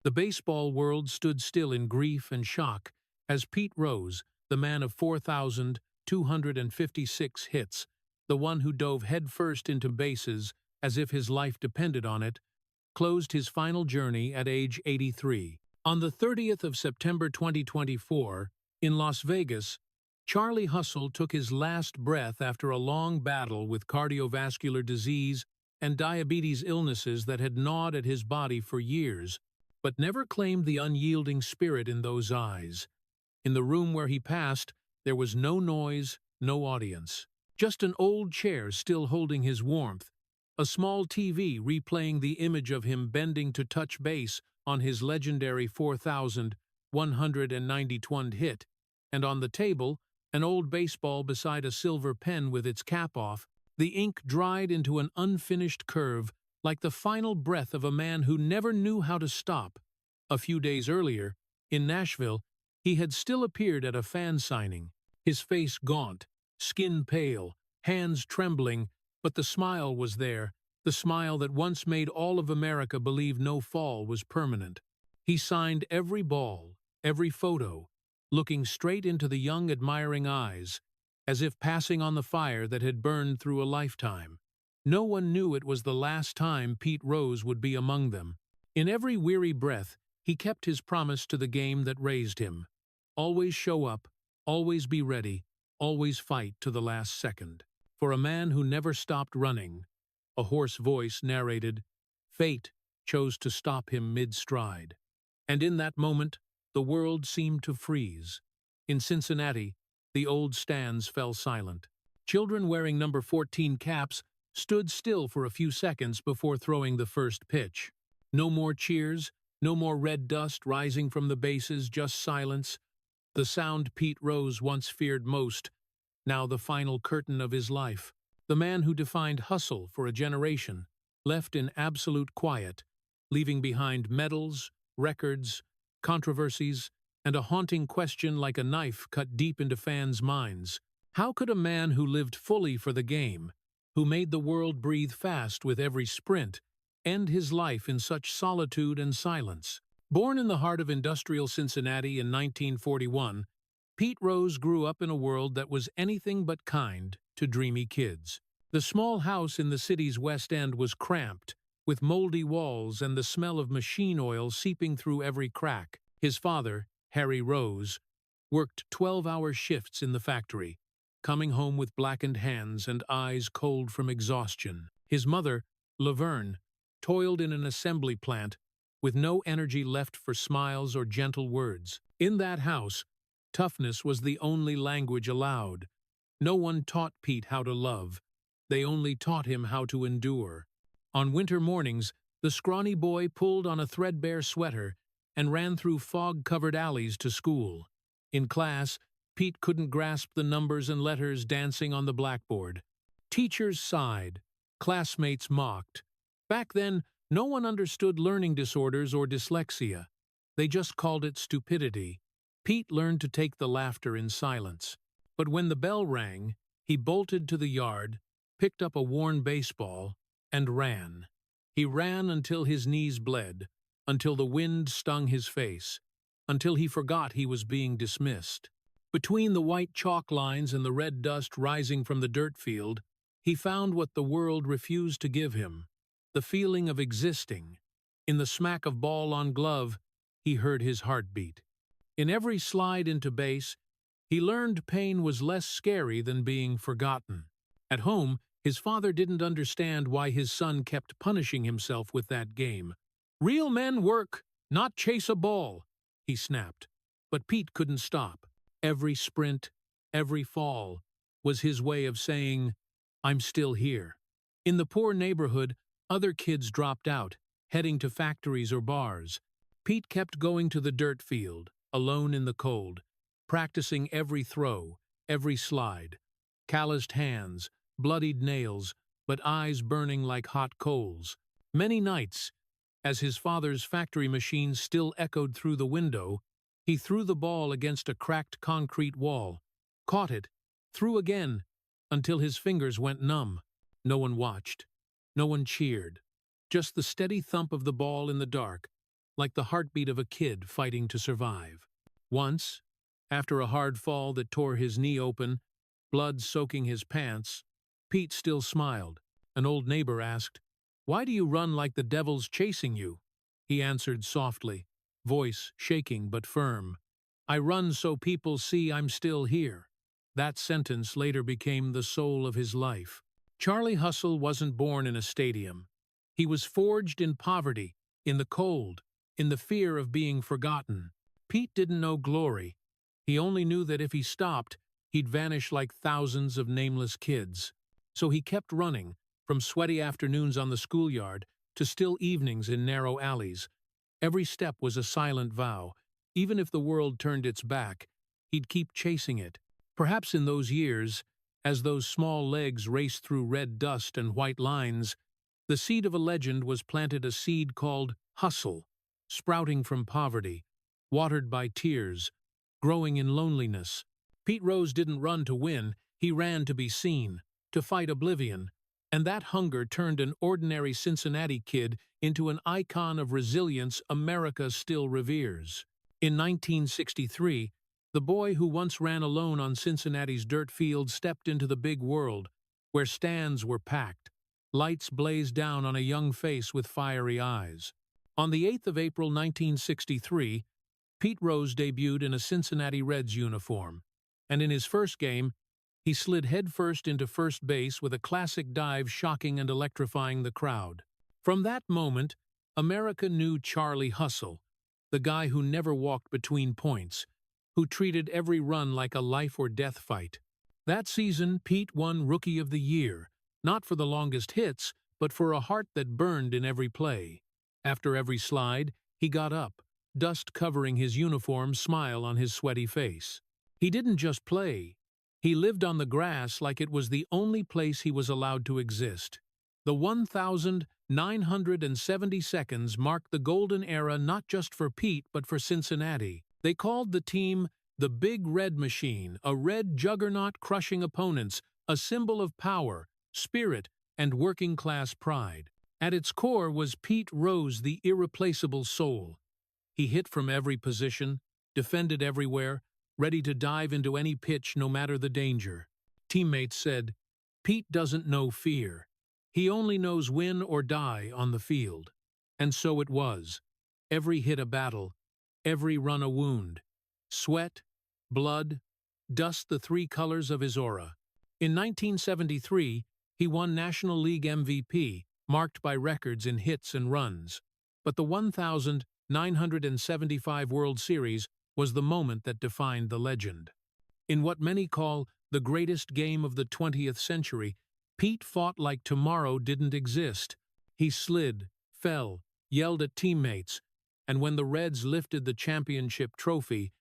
The baseball world stood still in grief and shock as Pete Rose, the man of 4,256 hits, the one who dove headfirst into bases as if his life depended on it, closed his final journey at age 83. On the 30th of September 2024, in Las Vegas, Charlie Hustle took his last breath after a long battle with cardiovascular disease and diabetes illnesses that had gnawed at his body for years, but never claimed the unyielding spirit in those eyes. In the room where he passed, there was no noise, no audience. Just an old chair still holding his warmth, a small TV replaying the image of him bending to touch base on his legendary 4,191st hit, and on the table, an old baseball beside a silver pen with its cap off, the ink dried into an unfinished curve like the final breath of a man who never knew how to stop. A few days earlier, in Nashville, he had still appeared at a fan signing, his face gaunt, skin pale, hands trembling, but the smile was there, the smile that once made all of America believe no fall was permanent. He signed every ball, every photo, looking straight into the young, admiring eyes, as if passing on the fire that had burned through a lifetime. No one knew it was the last time Pete Rose would be among them. In every weary breath, he kept his promise to the game that raised him. Always show up, always be ready, always fight to the last second. For a man who never stopped running, a hoarse voice narrated, fate chose to stop him mid-stride. And in that moment, the world seemed to freeze. In Cincinnati, the old stands fell silent. Children wearing number 14 caps stood still for a few seconds before throwing the first pitch. No more cheers, no more red dust rising from the bases, just silence. The sound Pete Rose once feared most, now the final curtain of his life. The man who defined hustle for a generation, left in absolute quiet, leaving behind medals, records, controversies, and a haunting question like a knife cut deep into fans' minds. How could a man who lived fully for the game, who made the world breathe fast with every sprint, end his life in such solitude and silence? Born in the heart of industrial Cincinnati in 1941, Pete Rose grew up in a world that was anything but kind to dreamy kids. The small house in the city's West End was cramped, with moldy walls and the smell of machine oil seeping through every crack. His father, Harry Rose, worked 12-hour shifts in the factory, coming home with blackened hands and eyes cold from exhaustion. His mother, Laverne, toiled in an assembly plant, with no energy left for smiles or gentle words. In that house, toughness was the only language allowed. No one taught Pete how to love. They only taught him how to endure. On winter mornings, the scrawny boy pulled on a threadbare sweater and ran through fog-covered alleys to school. In class, Pete couldn't grasp the numbers and letters dancing on the blackboard. Teachers sighed. Classmates mocked. Back then, no one understood learning disorders or dyslexia. They just called it stupidity. Pete learned to take the laughter in silence. But when the bell rang, he bolted to the yard, picked up a worn baseball, and ran. He ran until his knees bled, until the wind stung his face, until he forgot he was being dismissed. Between the white chalk lines and the red dust rising from the dirt field, he found what the world refused to give him, the feeling of existing. In the smack of ball on glove, he heard his heartbeat. In every slide into base, he learned pain was less scary than being forgotten. At home, his father didn't understand why his son kept punishing himself with that game. "Real men work, not chase a ball," he snapped. But Pete couldn't stop. Every sprint, every fall, was his way of saying, "I'm still here." In the poor neighborhood, other kids dropped out, heading to factories or bars. Pete kept going to the dirt field, alone in the cold, practicing every throw, every slide. Calloused hands, bloodied nails, but eyes burning like hot coals. Many nights, as his father's factory machine still echoed through the window, he threw the ball against a cracked concrete wall, caught it, threw again, until his fingers went numb. No one watched. No one cheered. Just the steady thump of the ball in the dark, like the heartbeat of a kid fighting to survive. Once, after a hard fall that tore his knee open, blood soaking his pants, Pete still smiled. An old neighbor asked, "Why do you run like the devil's chasing you?" He answered softly, voice shaking but firm, "I run so people see I'm still here." That sentence later became the soul of his life. Charlie Hustle wasn't born in a stadium. He was forged in poverty, in the cold, in the fear of being forgotten. Pete didn't know glory. He only knew that if he stopped, he'd vanish like thousands of nameless kids. So he kept running, from sweaty afternoons on the schoolyard to still evenings in narrow alleys. Every step was a silent vow. Even if the world turned its back, he'd keep chasing it. Perhaps in those years, as those small legs raced through red dust and white lines, the seed of a legend was planted, a seed called hustle, sprouting from poverty, watered by tears, growing in loneliness. Pete Rose didn't run to win, he ran to be seen, to fight oblivion, and that hunger turned an ordinary Cincinnati kid into an icon of resilience America still reveres. In 1963, the boy who once ran alone on Cincinnati's dirt field stepped into the big world, where stands were packed. Lights blazed down on a young face with fiery eyes. On the 8th of April 1963, Pete Rose debuted in a Cincinnati Reds uniform, and in his first game, he slid headfirst into first base with a classic dive shocking and electrifying the crowd. From that moment, America knew Charlie Hustle, the guy who never walked between points, who treated every run like a life-or-death fight. That season, Pete won Rookie of the Year, not for the longest hits, but for a heart that burned in every play. After every slide, he got up, dust covering his uniform, smile on his sweaty face. He didn't just play. He lived on the grass like it was the only place he was allowed to exist. The 1,970 seconds marked the golden era not just for Pete but for Cincinnati. They called the team the Big Red Machine, a red juggernaut crushing opponents, a symbol of power, spirit, and working-class pride. At its core was Pete Rose, the irreplaceable soul. He hit from every position, defended everywhere, ready to dive into any pitch no matter the danger. Teammates said, "Pete doesn't know fear. He only knows win or die on the field." And so it was. Every hit a battle, every run a wound. Sweat, blood, dust, the three colors of his aura. In 1973, he won National League MVP, marked by records in hits and runs. But the 1,975 World Series was the moment that defined the legend. In what many call the greatest game of the 20th century, Pete fought like tomorrow didn't exist. He slid, fell, yelled at teammates, and when the Reds lifted the championship trophy,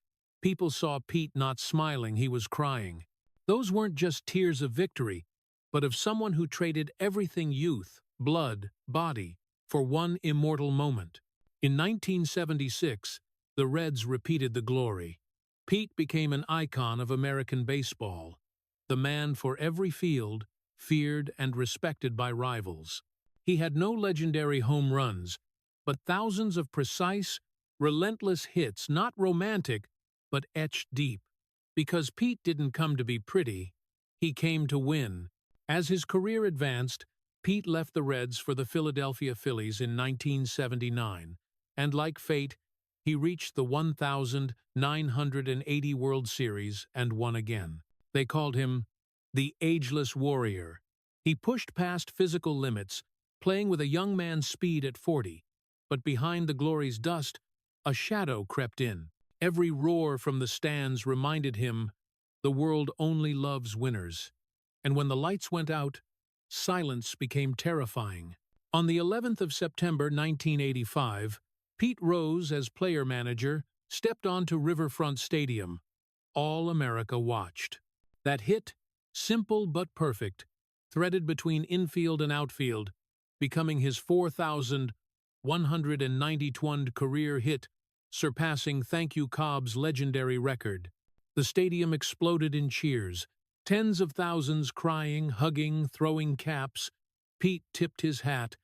people saw Pete not smiling, he was crying. Those weren't just tears of victory, but of someone who traded everything, youth, blood, body, for one immortal moment. In 1976, the Reds repeated the glory. Pete became an icon of American baseball, the man for every field, feared and respected by rivals. He had no legendary home runs, but thousands of precise, relentless hits, not romantic, but etched deep. Because Pete didn't come to be pretty, he came to win. As his career advanced, Pete left the Reds for the Philadelphia Phillies in 1979, and like fate, he reached the 1,980 World Series and won again. They called him the Ageless Warrior. He pushed past physical limits, playing with a young man's speed at 40. But behind the glory's dust, a shadow crept in. Every roar from the stands reminded him the world only loves winners. And when the lights went out, silence became terrifying. On the 11th of September 1985, Pete Rose, as player-manager, stepped onto Riverfront Stadium. All America watched. That hit, simple but perfect, threaded between infield and outfield, becoming his 4,191st career hit, surpassing Thank You Cobb's legendary record. The stadium exploded in cheers, tens of thousands crying, hugging, throwing caps. Pete tipped his hat,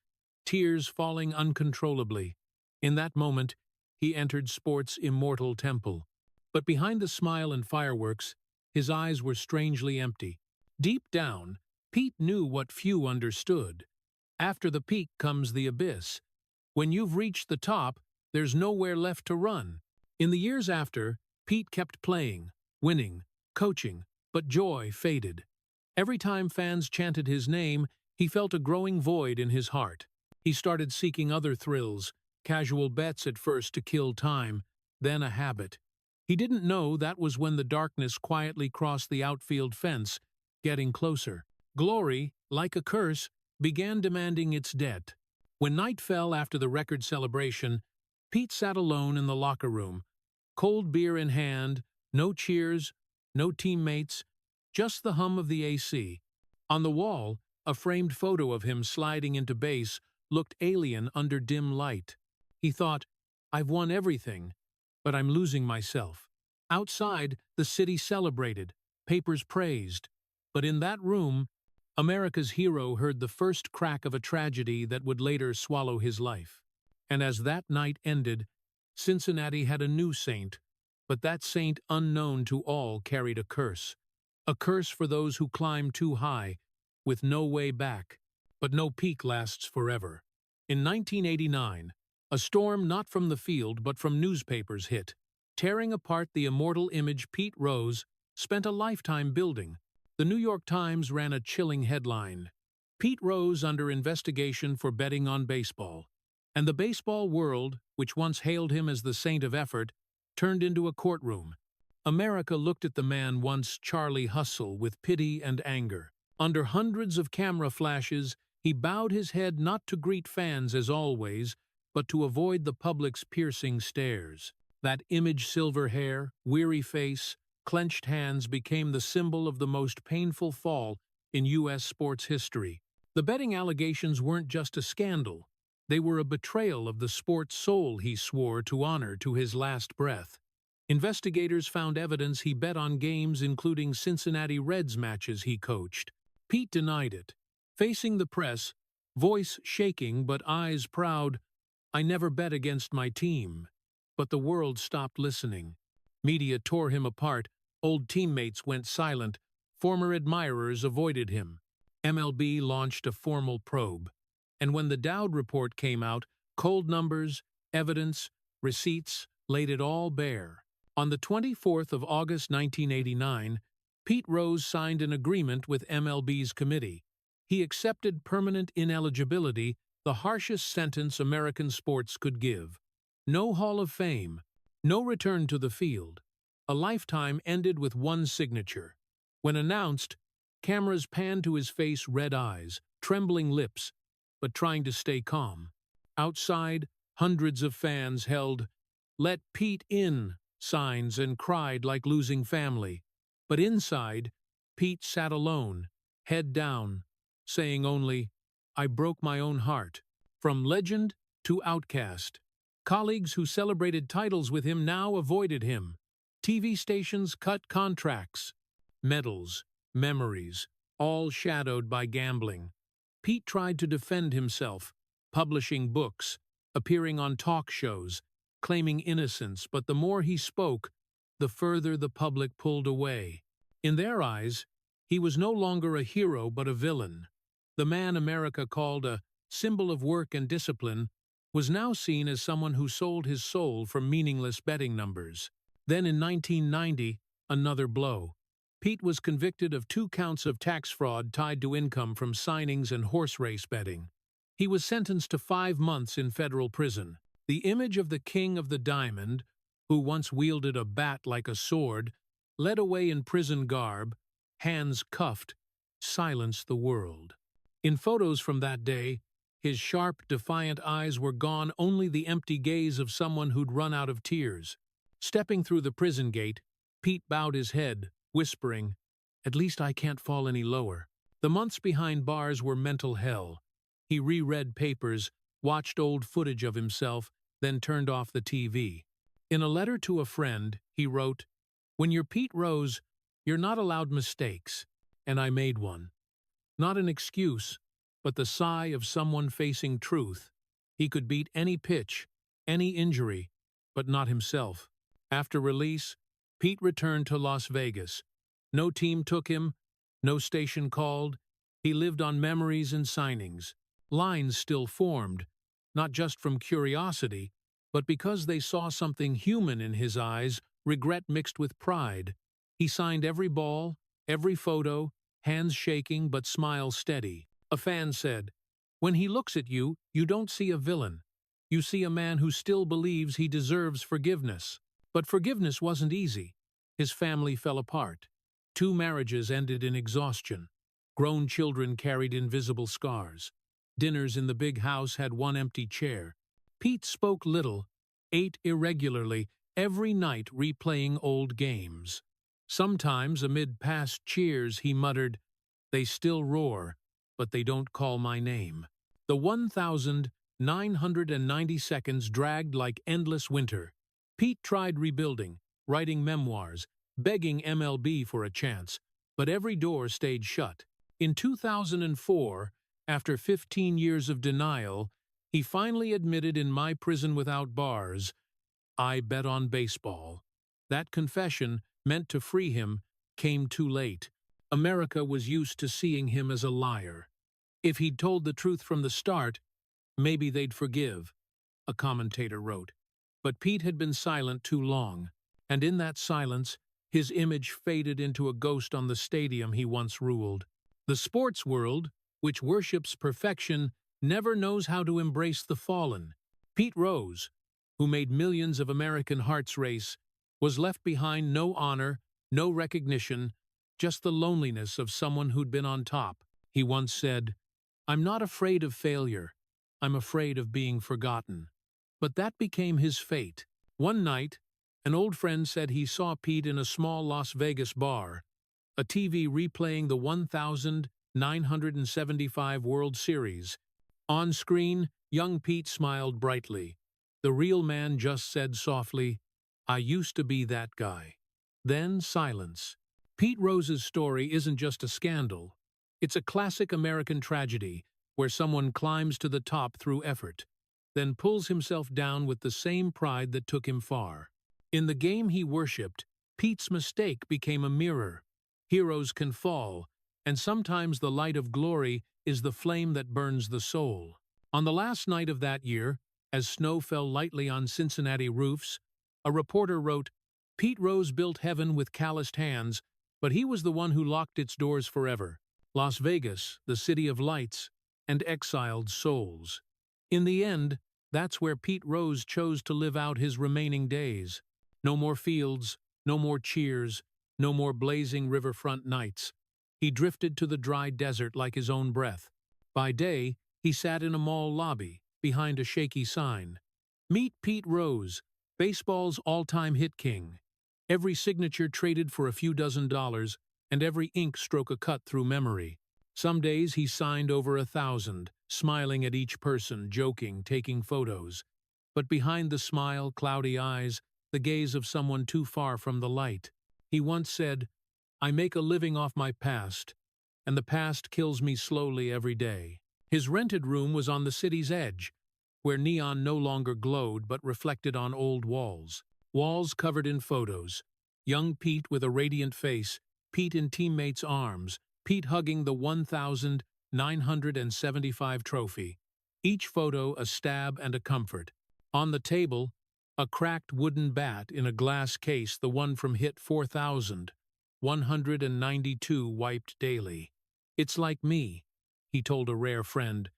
tears falling uncontrollably. In that moment, he entered sport's immortal temple. But behind the smile and fireworks, his eyes were strangely empty. Deep down, Pete knew what few understood. After the peak comes the abyss. When you've reached the top, there's nowhere left to run. In the years after, Pete kept playing, winning, coaching, but joy faded. Every time fans chanted his name, he felt a growing void in his heart. He started seeking other thrills, casual bets at first to kill time, then a habit. He didn't know that was when the darkness quietly crossed the outfield fence, getting closer. Glory, like a curse, began demanding its debt. When night fell after the record celebration, Pete sat alone in the locker room, cold beer in hand, no cheers, no teammates, just the hum of the AC. On the wall, a framed photo of him sliding into base looked alien under dim light. He thought, I've won everything, but I'm losing myself. Outside, the city celebrated, papers praised. But in that room, America's hero heard the first crack of a tragedy that would later swallow his life. And as that night ended, Cincinnati had a new saint, but that saint unknown to all carried a curse. A curse for those who climb too high, with no way back. But no peak lasts forever. In 1989, a storm not from the field but from newspapers hit, tearing apart the immortal image Pete Rose spent a lifetime building. The New York Times ran a chilling headline: Pete Rose under investigation for betting on baseball. And the baseball world, which once hailed him as the saint of effort, turned into a courtroom. America looked at the man once Charlie Hustle with pity and anger. Under hundreds of camera flashes, he bowed his head not to greet fans as always, but to avoid the public's piercing stares. That image, silver hair, weary face, clenched hands became the symbol of the most painful fall in U.S. sports history. The betting allegations weren't just a scandal. They were a betrayal of the sport's soul he swore to honor to his last breath. Investigators found evidence he bet on games including Cincinnati Reds matches he coached. Pete denied it. Facing the press, voice shaking but eyes proud, I never bet against my team. But the world stopped listening. Media tore him apart, old teammates went silent, former admirers avoided him. MLB launched a formal probe. And when the Dowd report came out, cold numbers, evidence, receipts laid it all bare. On the 24th of August 1989, Pete Rose signed an agreement with MLB's committee. He accepted permanent ineligibility, the harshest sentence American sports could give. No Hall of Fame, no return to the field. A lifetime ended with one signature. When announced, cameras panned to his face, red eyes, trembling lips, but trying to stay calm. Outside, hundreds of fans held "Let Pete in" signs and cried like losing family. But inside, Pete sat alone, head down, saying only, I broke my own heart. From legend to outcast. Colleagues who celebrated titles with him now avoided him. TV stations cut contracts. Medals, memories, all shadowed by gambling. Pete tried to defend himself, publishing books, appearing on talk shows, claiming innocence, but the more he spoke, the further the public pulled away. In their eyes, he was no longer a hero but a villain. The man America called a symbol of work and discipline was now seen as someone who sold his soul for meaningless betting numbers. Then in 1990, another blow. Pete was convicted of 2 counts of tax fraud tied to income from signings and horse race betting. He was sentenced to 5 months in federal prison. The image of the king of the diamond, who once wielded a bat like a sword, led away in prison garb, hands cuffed, silenced the world. In photos from that day, his sharp, defiant eyes were gone, only the empty gaze of someone who'd run out of tears. Stepping through the prison gate, Pete bowed his head, whispering, At least I can't fall any lower. The months behind bars were mental hell. He reread papers, watched old footage of himself, then turned off the TV. In a letter to a friend, he wrote, When you're Pete Rose, you're not allowed mistakes, and I made one. Not an excuse, but the sigh of someone facing truth. He could beat any pitch, any injury, but not himself. After release, Pete returned to Las Vegas. No team took him, no station called. He lived on memories and signings. Lines still formed, not just from curiosity, but because they saw something human in his eyes, regret mixed with pride. He signed every ball, every photo, hands shaking but smile steady. A fan said, "When he looks at you, you don't see a villain. You see a man who still believes he deserves forgiveness." But forgiveness wasn't easy. His family fell apart. 2 marriages ended in exhaustion. Grown children carried invisible scars. Dinners in the big house had one empty chair. Pete spoke little, ate irregularly, every night replaying old games. Sometimes, amid past cheers, he muttered, "They still roar, but they don't call my name." The 1,990 seconds dragged like endless winter. Pete tried rebuilding, writing memoirs, begging MLB for a chance, but every door stayed shut. In 2004, after 15 years of denial, he finally admitted in My Prison Without Bars, "I bet on baseball." That confession, meant to free him, came too late. America was used to seeing him as a liar. If he'd told the truth from the start, maybe they'd forgive, a commentator wrote. But Pete had been silent too long, and in that silence, his image faded into a ghost on the stadium he once ruled. The sports world, which worships perfection, never knows how to embrace the fallen. Pete Rose, who made millions of American hearts race, was left behind no honor, no recognition, just the loneliness of someone who'd been on top. He once said, "I'm not afraid of failure. I'm afraid of being forgotten." But that became his fate. One night, an old friend said he saw Pete in a small Las Vegas bar, a TV replaying the 1,975 World Series. On screen, young Pete smiled brightly. The real man just said softly, "I used to be that guy." Then silence. Pete Rose's story isn't just a scandal. It's a classic American tragedy where someone climbs to the top through effort, then pulls himself down with the same pride that took him far. In the game he worshipped, Pete's mistake became a mirror. Heroes can fall, and sometimes the light of glory is the flame that burns the soul. On the last night of that year, as snow fell lightly on Cincinnati roofs, a reporter wrote, "Pete Rose built heaven with calloused hands, but he was the one who locked its doors forever. Las Vegas, the city of lights and exiled souls." In the end, that's where Pete Rose chose to live out his remaining days. No more fields, no more cheers, no more blazing riverfront nights. He drifted to the dry desert like his own breath. By day, he sat in a mall lobby, behind a shaky sign. "Meet Pete Rose, baseball's all-time hit king." Every signature traded for a few dozen dollars, and every ink stroke a cut through memory. Some days he signed over 1,000, smiling at each person, joking, taking photos. But behind the smile, cloudy eyes, the gaze of someone too far from the light. He once said, "I make a living off my past, and the past kills me slowly every day." His rented room was on the city's edge, where neon no longer glowed but reflected on old walls. Walls covered in photos. Young Pete with a radiant face, Pete in teammates' arms, Pete hugging the 1,975 trophy. Each photo a stab and a comfort. On the table, a cracked wooden bat in a glass case, the one from hit 4,000, 192 wiped daily. "It's like me," he told a rare friend.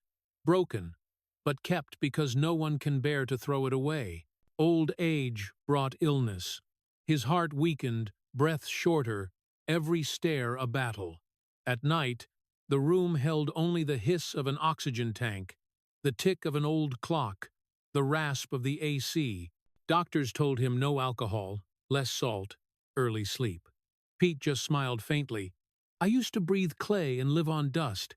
"Broken, but kept because no one can bear to throw it away." Old age brought illness. His heart weakened, breath shorter, every stare a battle. At night, the room held only the hiss of an oxygen tank, the tick of an old clock, the rasp of the AC. Doctors told him no alcohol, less salt, early sleep. Pete just smiled faintly. "I used to breathe clay and live on dust.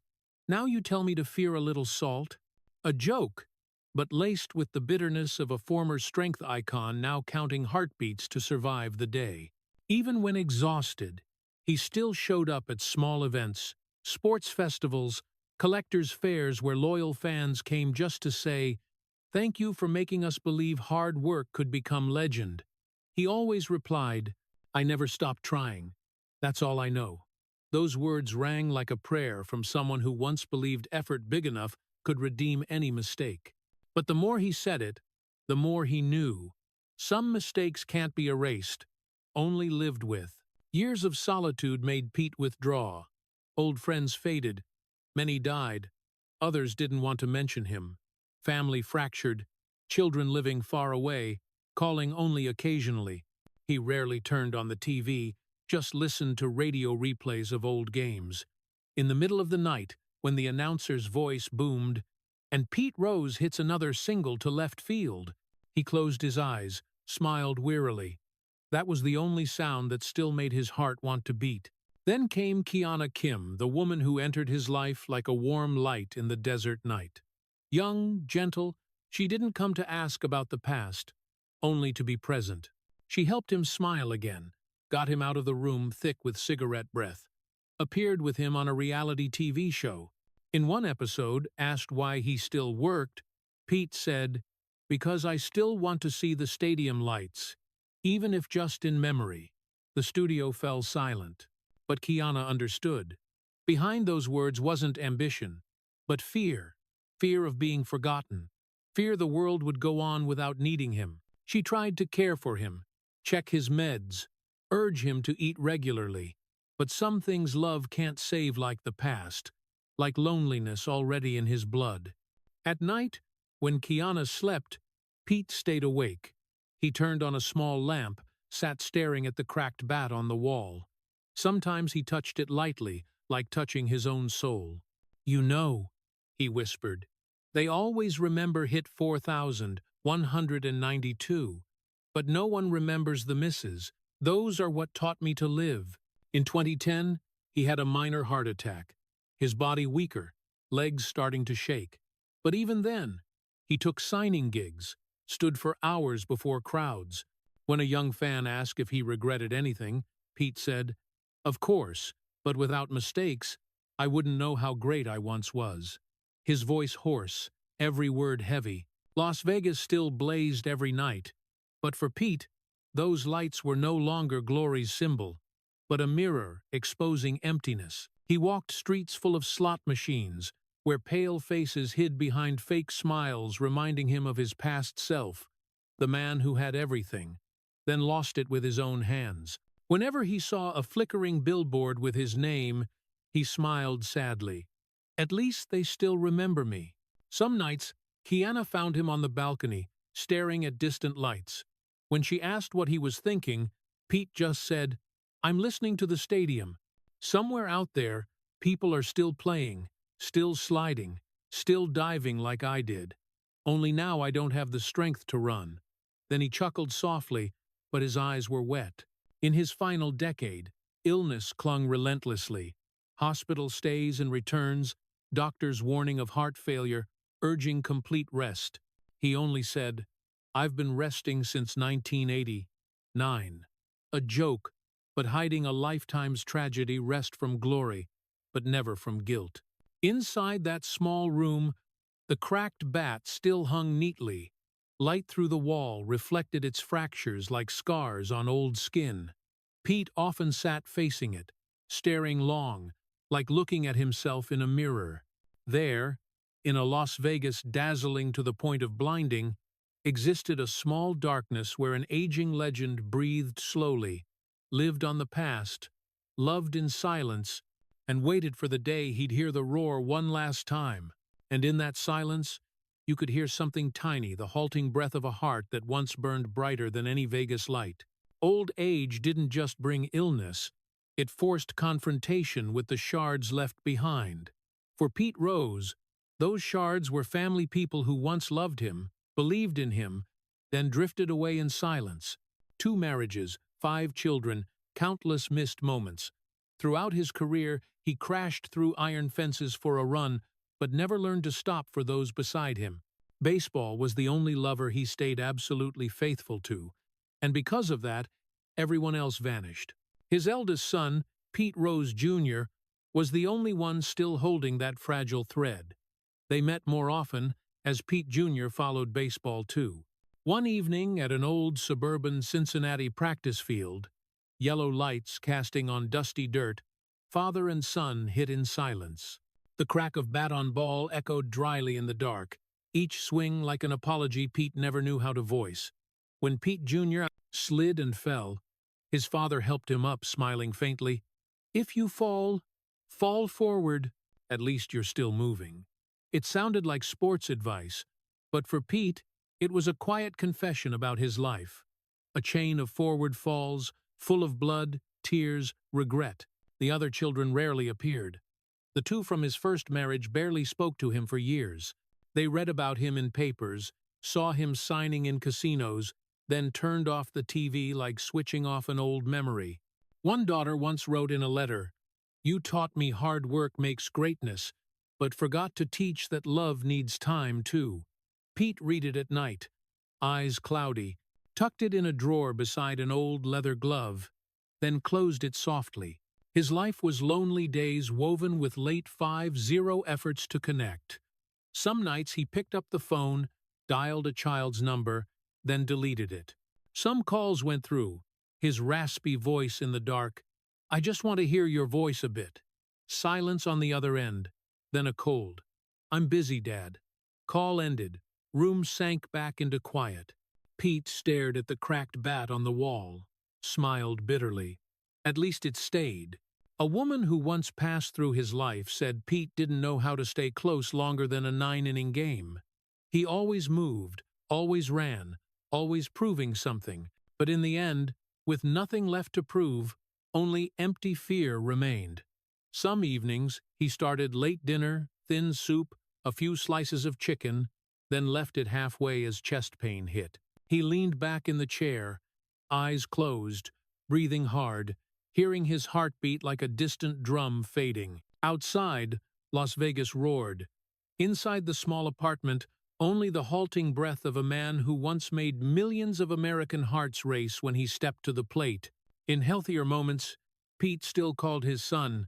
Now you tell me to fear a little salt?" A joke, but laced with the bitterness of a former strength icon now counting heartbeats to survive the day. Even when exhausted, he still showed up at small events, sports festivals, collectors' fairs where loyal fans came just to say, Thank you for making us believe hard work could become legend." He always replied, "I never stopped trying. That's all I know." Those words rang like a prayer from someone who once believed effort big enough could redeem any mistake. But the more he said it, the more he knew. Some mistakes can't be erased, only lived with. Years of solitude made Pete withdraw. Old friends faded. Many died. Others didn't want to mention him. Family fractured. Children living far away, calling only occasionally. He rarely turned on the TV, just listened to radio replays of old games. In the middle of the night, when the announcer's voice boomed, "And Pete Rose hits another single to left field," he closed his eyes, smiled wearily. That was the only sound that still made his heart want to beat. Then came Kiana Kim, the woman who entered his life like a warm light in the desert night. Young, gentle, she didn't come to ask about the past, only to be present. She helped him smile again, got him out of the room thick with cigarette breath, appeared with him on a reality TV show. In one episode, asked why he still worked, Pete said, "Because I still want to see the stadium lights, even if just in memory." The studio fell silent, but Kiana understood. Behind those words wasn't ambition, but fear. Fear of being forgotten. Fear the world would go on without needing him. She tried to care for him, check his meds, urge him to eat regularly. But some things love can't save, like the past, like loneliness already in his blood. At night, when Kiana slept, Pete stayed awake. He turned on a small lamp, sat staring at the cracked bat on the wall. Sometimes he touched it lightly, like touching his own soul. "You know," he whispered, "they always remember hit 4,192. But no one remembers the misses. Those are what taught me to live." In 2010, he had a minor heart attack, his body weaker, legs starting to shake. But even then, he took signing gigs, stood for hours before crowds. When a young fan asked if he regretted anything, Pete said, "Of course, but without mistakes, I wouldn't know how great I once was." His voice hoarse, every word heavy. Las Vegas still blazed every night. But for Pete, those lights were no longer glory's symbol, but a mirror exposing emptiness. He walked streets full of slot machines, where pale faces hid behind fake smiles, reminding him of his past self, the man who had everything, then lost it with his own hands. Whenever he saw a flickering billboard with his name, he smiled sadly. "At least they still remember me." Some nights, Kiana found him on the balcony, staring at distant lights. When she asked what he was thinking, Pete just said, "I'm listening to the stadium. Somewhere out there, people are still playing, still sliding, still diving like I did. Only now I don't have the strength to run." Then he chuckled softly, but his eyes were wet. In his final decade, illness clung relentlessly. Hospital stays and returns, doctors warning of heart failure, urging complete rest. He only said, "I've been resting since 1989. A joke, but hiding a lifetime's tragedy, rest from glory, but never from guilt." Inside that small room, the cracked bat still hung neatly. Light through the wall reflected its fractures like scars on old skin. Pete often sat facing it, staring long, like looking at himself in a mirror. There, in a Las Vegas dazzling to the point of blinding, existed a small darkness where an aging legend breathed slowly, lived on the past, loved in silence, and waited for the day he'd hear the roar one last time. And in that silence, you could hear something tiny, the halting breath of a heart that once burned brighter than any Vegas light. Old age didn't just bring illness, it forced confrontation with the shards left behind. For Pete Rose, those shards were family, people who once loved him, believed in him, then drifted away in silence. 2 marriages, 5 children, countless missed moments. Throughout his career, he crashed through iron fences for a run, but never learned to stop for those beside him. Baseball was the only lover he stayed absolutely faithful to, and because of that, everyone else vanished. His eldest son, Pete Rose Jr., was the only one still holding that fragile thread. They met more often, as Pete Jr. followed baseball too. One evening at an old suburban Cincinnati practice field, yellow lights casting on dusty dirt, father and son hit in silence. The crack of bat on ball echoed dryly in the dark, each swing like an apology Pete never knew how to voice. When Pete Jr. slid and fell, his father helped him up, smiling faintly. "If you fall, fall forward. At least you're still moving." It sounded like sports advice, but for Pete, it was a quiet confession about his life. A chain of forward falls, full of blood, tears, regret. The other children rarely appeared. The two from his first marriage barely spoke to him for years. They read about him in papers, saw him signing in casinos, then turned off the TV like switching off an old memory. One daughter once wrote in a letter, "You taught me hard work makes greatness, but forgot to teach that love needs time too." Pete read it at night, eyes cloudy, tucked it in a drawer beside an old leather glove, then closed it softly. His life was lonely days woven with late 5-0 efforts to connect. Some nights he picked up the phone, dialed a child's number, then deleted it. Some calls went through, his raspy voice in the dark. "I just want to hear your voice a bit." Silence on the other end, then a cold, "I'm busy, Dad." Call ended. Room sank back into quiet. Pete stared at the cracked bat on the wall, smiled bitterly. At least it stayed. A woman who once passed through his life said Pete didn't know how to stay close longer than a 9-inning game. He always moved, always ran, always proving something, but in the end, with nothing left to prove, only empty fear remained. Some evenings, he started late dinner, thin soup, a few slices of chicken, then left it halfway as chest pain hit. He leaned back in the chair, eyes closed, breathing hard, hearing his heartbeat like a distant drum fading. Outside, Las Vegas roared. Inside the small apartment, only the halting breath of a man who once made millions of American hearts race when he stepped to the plate. In healthier moments, Pete still called his son,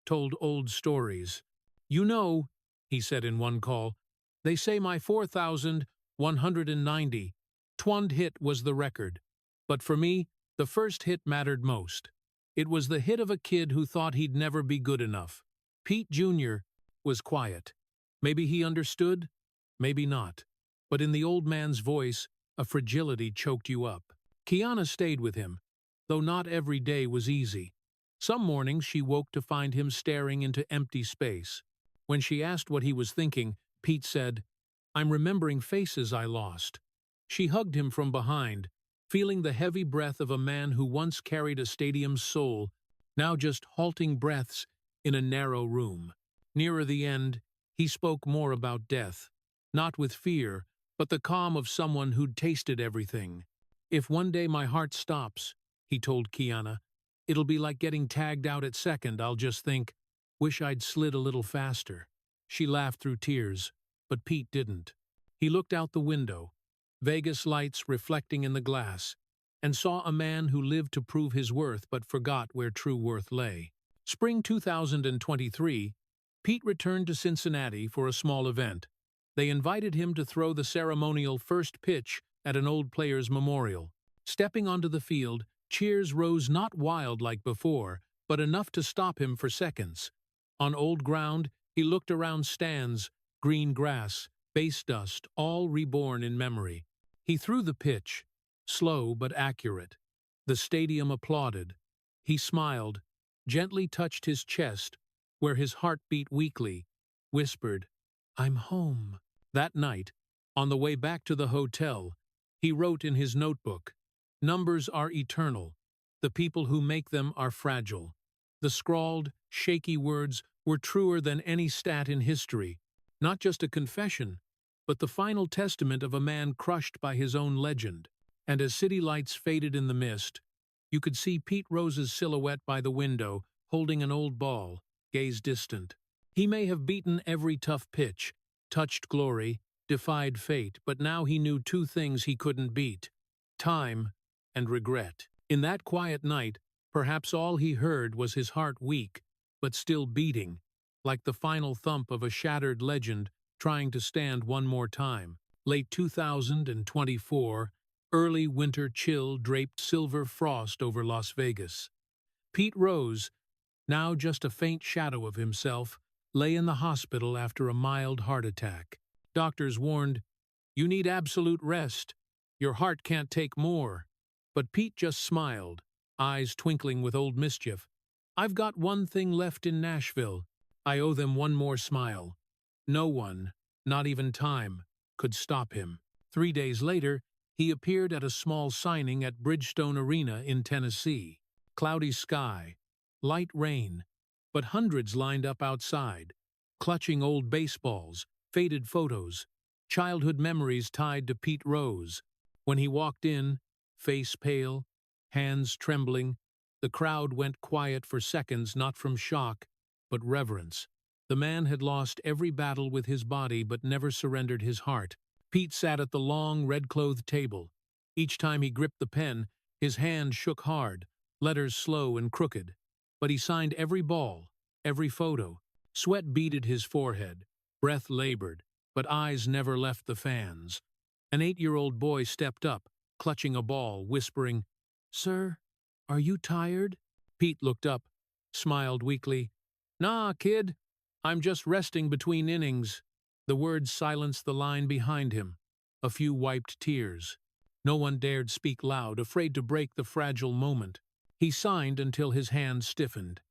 told old stories. "You know," he said in one call, "they say my 4,190 twand hit was the record. But for me, the first hit mattered most. It was the hit of a kid who thought he'd never be good enough." Pete Jr. was quiet. Maybe he understood, maybe not. But in the old man's voice, a fragility choked you up. Kiana stayed with him, though not every day was easy. Some mornings she woke to find him staring into empty space. When she asked what he was thinking, Pete said, "I'm remembering faces I lost." She hugged him from behind, feeling the heavy breath of a man who once carried a stadium's soul, now just halting breaths in a narrow room. Nearer the end, he spoke more about death, not with fear, but the calm of someone who'd tasted everything. "If one day my heart stops," he told Kiana, "it'll be like getting tagged out at second. I'll just think, wish I'd slid a little faster." She laughed through tears, but Pete didn't. He looked out the window, Vegas lights reflecting in the glass, and saw a man who lived to prove his worth but forgot where true worth lay. Spring 2023, Pete returned to Cincinnati for a small event. They invited him to throw the ceremonial first pitch at an old player's memorial. Stepping onto the field, cheers rose not wild like before, but enough to stop him for seconds. On old ground, he looked around stands, green grass, base dust, all reborn in memory. He threw the pitch, slow but accurate. The stadium applauded. He smiled, gently touched his chest, where his heart beat weakly, whispered, "I'm home." That night, on the way back to the hotel, he wrote in his notebook, "Numbers are eternal. The people who make them are fragile." The scrawled, shaky words were truer than any stat in history, not just a confession, but the final testament of a man crushed by his own legend. And as city lights faded in the mist, you could see Pete Rose's silhouette by the window, holding an old ball, gaze distant. He may have beaten every tough pitch, touched glory, defied fate, but now he knew two things he couldn't beat: time and regret. In that quiet night, perhaps all he heard was his heart weak, but still beating, like the final thump of a shattered legend trying to stand one more time. Late 2024, early winter chill draped silver frost over Las Vegas. Pete Rose, now just a faint shadow of himself, lay in the hospital after a mild heart attack. Doctors warned, "You need absolute rest. Your heart can't take more." But Pete just smiled, eyes twinkling with old mischief. "I've got one thing left in Nashville. I owe them one more smile." No one, not even time, could stop him. 3 days later, he appeared at a small signing at Bridgestone Arena in Tennessee. Cloudy sky, light rain, but hundreds lined up outside, clutching old baseballs, faded photos, childhood memories tied to Pete Rose. When he walked in, face pale, hands trembling, the crowd went quiet for seconds, not from shock, but reverence. The man had lost every battle with his body but never surrendered his heart. Pete sat at the long, red-clothed table. Each time he gripped the pen, his hand shook hard, letters slow and crooked. But he signed every ball, every photo. Sweat beaded his forehead, breath labored, but eyes never left the fans. An 8-year-old boy stepped up, clutching a ball, whispering, "Sir, are you tired?" Pete looked up, smiled weakly. "Nah, kid, I'm just resting between innings." The words silenced the line behind him. A few wiped tears. No one dared speak loud, afraid to break the fragile moment. He signed until his hands stiffened.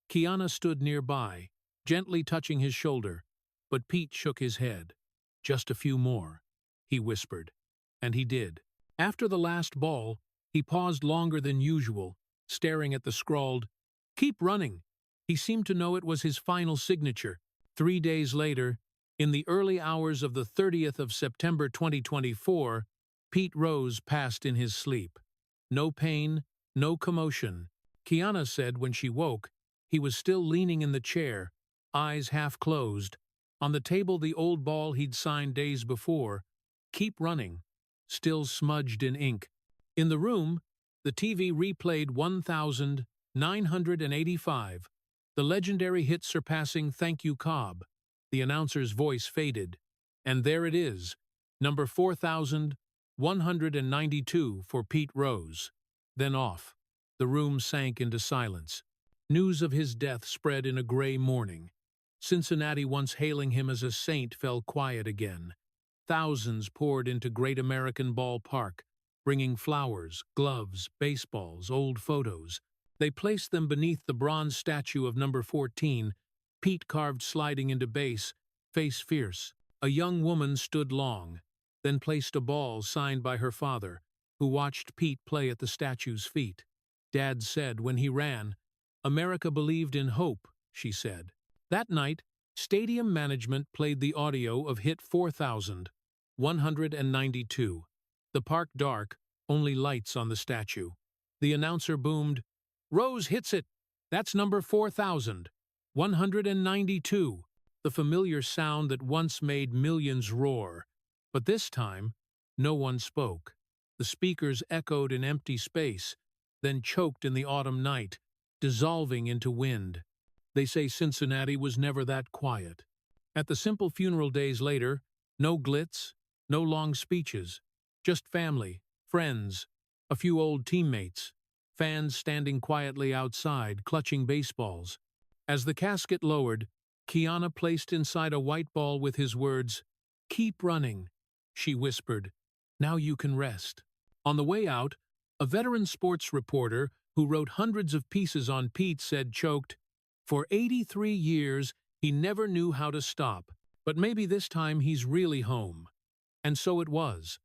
Kiana stood nearby, gently touching his shoulder, but Pete shook his head. "Just a few more," he whispered. And he did. After the last ball, he paused longer than usual, staring at the scrawled, "Keep running." He seemed to know it was his final signature. 3 days later, in the early hours of the 30th of September 2024, Pete Rose passed in his sleep. No pain, no commotion. Kiana said when she woke, he was still leaning in the chair, eyes half closed. On the table, the old ball he'd signed days before, "Keep running," still smudged in ink. In the room, the TV replayed 1985, the legendary hit surpassing "Thank You, Cobb." The announcer's voice faded. And there it is, number 4192 for Pete Rose. Then off. The room sank into silence. News of his death spread in a gray morning. Cincinnati, once hailing him as a saint, fell quiet again. Thousands poured into Great American Ballpark, bringing flowers, gloves, baseballs, old photos. They placed them beneath the bronze statue of number 14, Pete carved sliding into base, face fierce. A young woman stood long, then placed a ball signed by her father, who watched Pete play at the statue's feet. Dad said when he ran, "America believed in hope," she said. That night, stadium management played the audio of hit 4192. The park dark, only lights on the statue. The announcer boomed, "Rose hits it! That's number 4192, the familiar sound that once made millions roar. But this time, no one spoke. The speakers echoed in empty space, then choked in the autumn night, dissolving into wind. They say Cincinnati was never that quiet. At the simple funeral days later, no glitz, no long speeches, just family, friends, a few old teammates, fans standing quietly outside, clutching baseballs. As the casket lowered, Kiana placed inside a white ball with his words, "Keep running," she whispered. "Now you can rest." On the way out, a veteran sports reporter who wrote hundreds of pieces on Pete said, choked, "For 83 years, he never knew how to stop, but maybe this time he's really home." And so it was.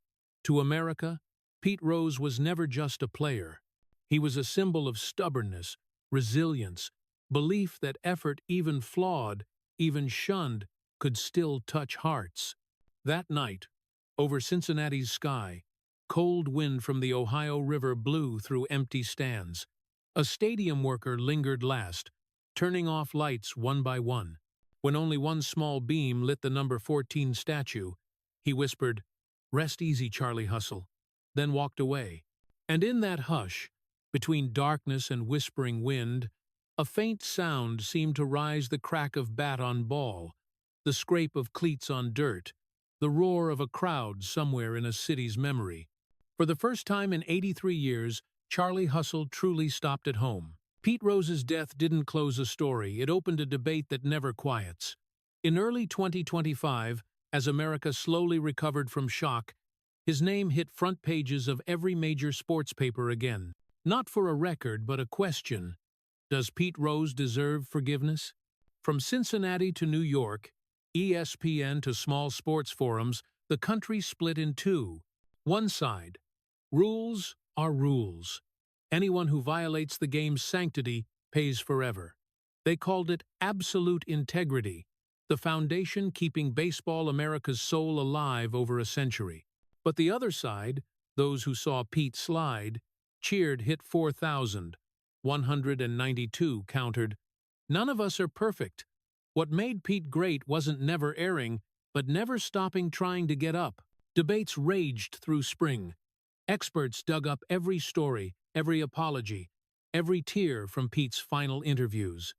To America, Pete Rose was never just a player. He was a symbol of stubbornness, resilience, belief that effort, even flawed, even shunned, could still touch hearts. That night, over Cincinnati's sky, cold wind from the Ohio River blew through empty stands. A stadium worker lingered last, turning off lights one by one. When only one small beam lit the number 14 statue, he whispered, "Rest easy, Charlie Hustle," then walked away. And in that hush, between darkness and whispering wind, a faint sound seemed to rise, the crack of bat on ball, the scrape of cleats on dirt, the roar of a crowd somewhere in a city's memory. For the first time in 83 years, Charlie Hustle truly stopped at home. Pete Rose's death didn't close a story, it opened a debate that never quiets. In early 2025, as America slowly recovered from shock, his name hit front pages of every major sports paper again. Not for a record, but a question. Does Pete Rose deserve forgiveness? From Cincinnati to New York, ESPN to small sports forums, the country split in two. One side, rules are rules. Anyone who violates the game's sanctity pays forever. They called it absolute integrity, the foundation keeping baseball America's soul alive over a century. But the other side, those who saw Pete slide, cheered hit 4,000. 192 countered, "None of us are perfect. What made Pete great wasn't never erring, but never stopping trying to get up." Debates raged through spring. Experts dug up every story, every apology, every tear from Pete's final interviews.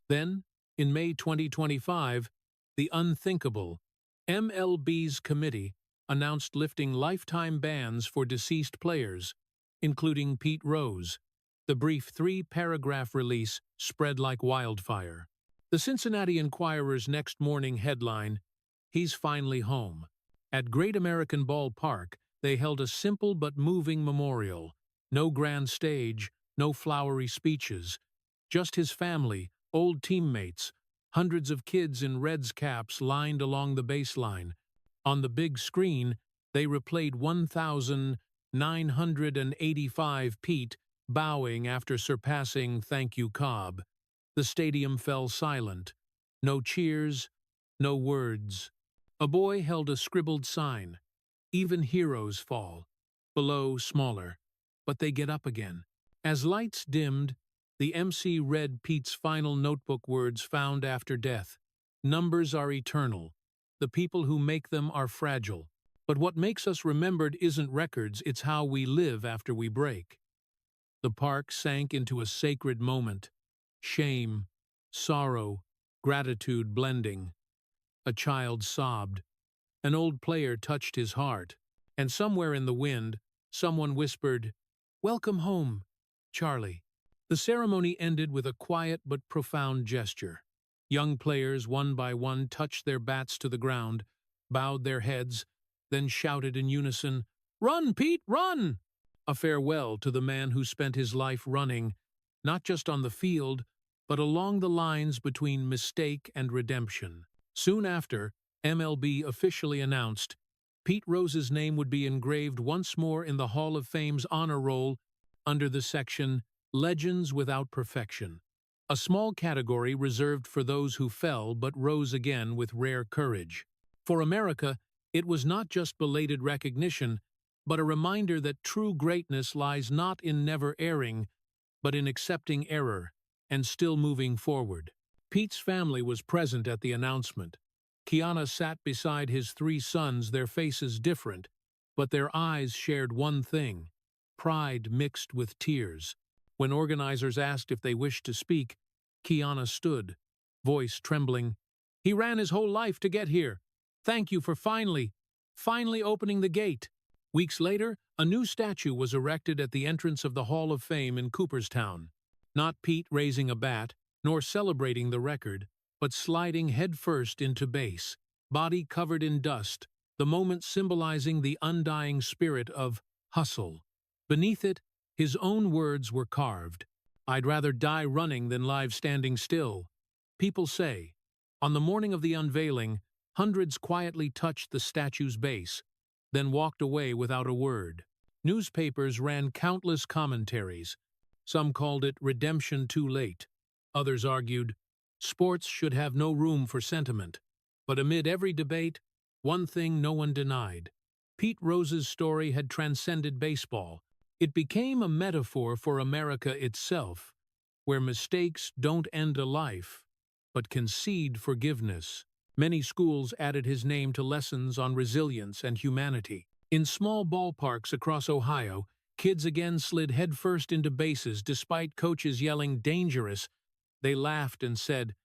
Then, in May 2025, the unthinkable, MLB's committee announced lifting lifetime bans for deceased players, including Pete Rose. The brief 3-paragraph release spread like wildfire. The Cincinnati Enquirer's next morning headline, "He's finally home." At Great American Ballpark, they held a simple but moving memorial. No grand stage, no flowery speeches. Just his family, old teammates, hundreds of kids in Reds caps lined along the baseline. On the big screen, they replayed 1,985 Pete bowing after surpassing "Thank You, Cobb." The stadium fell silent. No cheers, no words. A boy held a scribbled sign, "Even heroes fall." Below, smaller, "But they get up again." As lights dimmed, the MC read Pete's final notebook words found after death. "Numbers are eternal. The people who make them are fragile. But what makes us remembered isn't records, it's how we live after we break." The park sank into a sacred moment. Shame, sorrow, gratitude blending. A child sobbed. An old player touched his heart. And somewhere in the wind, someone whispered, "Welcome home, Charlie." The ceremony ended with a quiet but profound gesture. Young players, one by one, touched their bats to the ground, bowed their heads, then shouted in unison, "Run, Pete, run!" A farewell to the man who spent his life running, not just on the field, but along the lines between mistake and redemption. Soon after, MLB officially announced Pete Rose's name would be engraved once more in the Hall of Fame's honor roll under the section Legends Without Perfection, a small category reserved for those who fell but rose again with rare courage. For America, it was not just belated recognition, but a reminder that true greatness lies not in never erring, but in accepting error and still moving forward. Pete's family was present at the announcement. Kiana sat beside his 3 sons, their faces different, but their eyes shared one thing: pride mixed with tears. When organizers asked if they wished to speak, Kiana stood, voice trembling. "He ran his whole life to get here. Thank you for finally opening the gate." Weeks later, a new statue was erected at the entrance of the Hall of Fame in Cooperstown. Not Pete raising a bat, nor celebrating the record, but sliding headfirst into base, body covered in dust, the moment symbolizing the undying spirit of hustle. Beneath it, his own words were carved, "I'd rather die running than live standing still." People say, on the morning of the unveiling, hundreds quietly touched the statue's base, then walked away without a word. Newspapers ran countless commentaries. Some called it redemption too late. Others argued, sports should have no room for sentiment. But amid every debate, one thing no one denied. Pete Rose's story had transcended baseball. It became a metaphor for America itself, where mistakes don't end a life, but concede forgiveness. Many schools added his name to lessons on resilience and humanity. In small ballparks across Ohio, kids again slid headfirst into bases despite coaches yelling "dangerous." They laughed and said,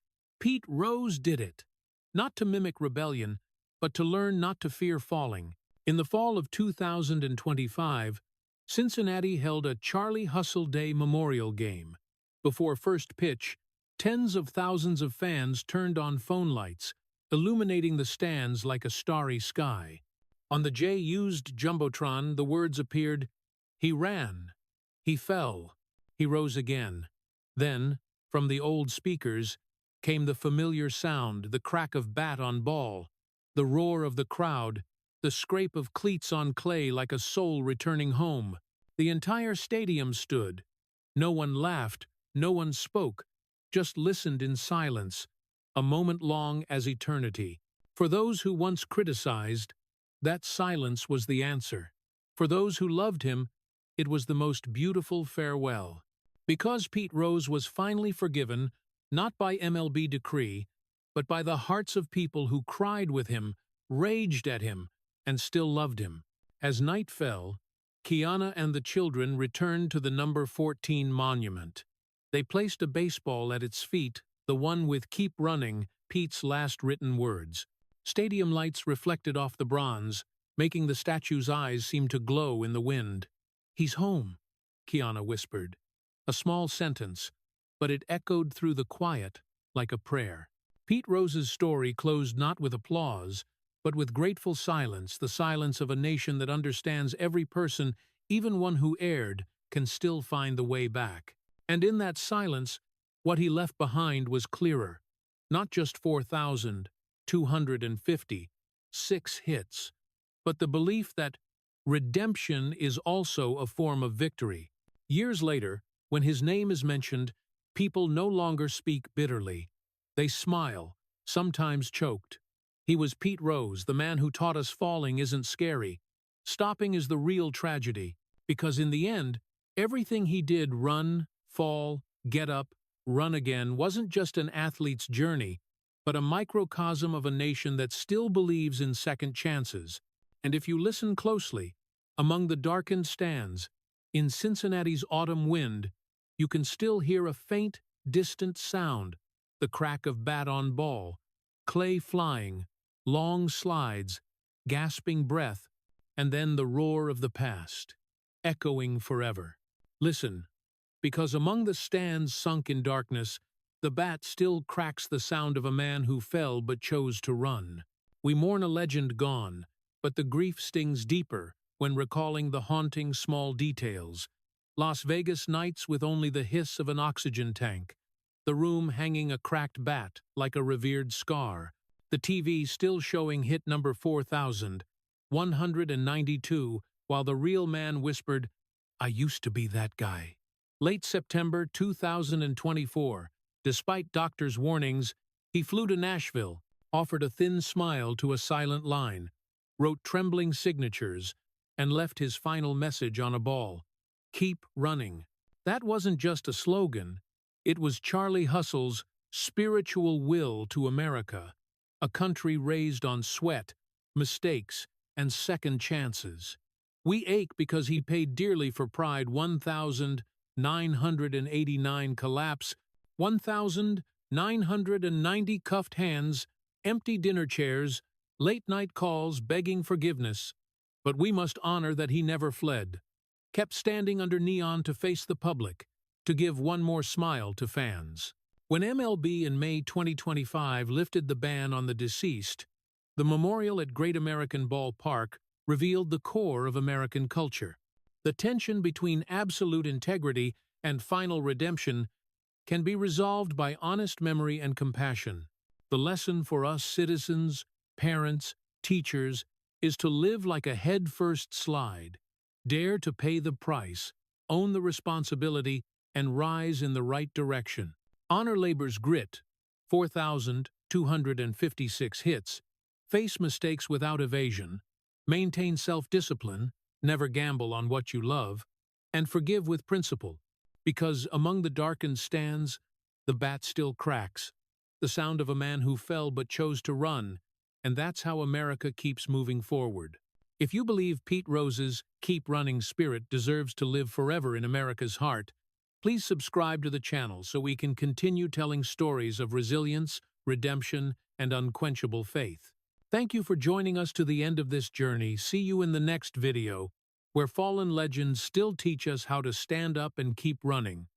"Pete Rose did it." not to mimic rebellion, but to learn not to fear falling. In the fall of 2025, Cincinnati held a Charlie Hustle Day memorial game. Before first pitch, tens of thousands of fans turned on phone lights, illuminating the stands like a starry sky. On the J-used Jumbotron, the words appeared, "He ran, he fell, he rose again." Then, from the old speakers, came the familiar sound, the crack of bat on ball, the roar of the crowd, the scrape of cleats on clay like a soul returning home. The entire stadium stood. No one laughed, no one spoke, just listened in silence, a moment long as eternity. For those who once criticized, that silence was the answer. For those who loved him, it was the most beautiful farewell. Because Pete Rose was finally forgiven, not by MLB decree, but by the hearts of people who cried with him, raged at him, and still loved him. As night fell, Kiana and the children returned to the number 14 monument. They placed a baseball at its feet, the one with "Keep Running," Pete's last written words. Stadium lights reflected off the bronze, making the statue's eyes seem to glow in the wind. "He's home," Kiana whispered. A small sentence, but it echoed through the quiet like a prayer. Pete Rose's story closed not with applause, but with grateful silence, the silence of a nation that understands every person, even one who erred, can still find the way back. And in that silence, what he left behind was clearer. Not just 4,256 hits, but the belief that redemption is also a form of victory. Years later, when his name is mentioned, people no longer speak bitterly. They smile, sometimes choked. He was Pete Rose, the man who taught us falling isn't scary. Stopping is the real tragedy, because in the end, everything he did, run, fall, get up, run again, wasn't just an athlete's journey, but a microcosm of a nation that still believes in second chances. And if you listen closely, among the darkened stands, in Cincinnati's autumn wind, you can still hear a faint, distant sound, the crack of bat on ball, clay flying, long slides, gasping breath, and then the roar of the past, echoing forever. Listen, because among the stands sunk in darkness, the bat still cracks the sound of a man who fell but chose to run. We mourn a legend gone, but the grief stings deeper when recalling the haunting small details. Las Vegas nights with only the hiss of an oxygen tank, the room hanging a cracked bat like a revered scar, the TV still showing hit number 4,192, while the real man whispered, "I used to be that guy." Late September 2024, despite doctors' warnings, he flew to Nashville, offered a thin smile to a silent line, wrote trembling signatures, and left his final message on a ball: "Keep running." That wasn't just a slogan, it was Charlie Hustle's spiritual will to America, a country raised on sweat, mistakes, and second chances. We ache because he paid dearly for pride. 1,989 collapse, 1,990 cuffed hands, empty dinner chairs, late-night calls begging forgiveness. But we must honor that he never fled, kept standing under neon to face the public, to give one more smile to fans. When MLB in May 2025 lifted the ban on the deceased, the memorial at Great American Ballpark revealed the core of American culture. The tension between absolute integrity and final redemption can be resolved by honest memory and compassion. The lesson for us citizens, parents, teachers, is to live like a head-first slide, dare to pay the price, own the responsibility, and rise in the right direction. Honor labor's grit, 4,256 hits, face mistakes without evasion, maintain self-discipline, never gamble on what you love, and forgive with principle, because among the darkened stands, the bat still cracks, the sound of a man who fell but chose to run, and that's how America keeps moving forward. If you believe Pete Rose's Keep Running spirit deserves to live forever in America's heart, please subscribe to the channel so we can continue telling stories of resilience, redemption, and unquenchable faith. Thank you for joining us to the end of this journey. See you in the next video, where fallen legends still teach us how to stand up and keep running.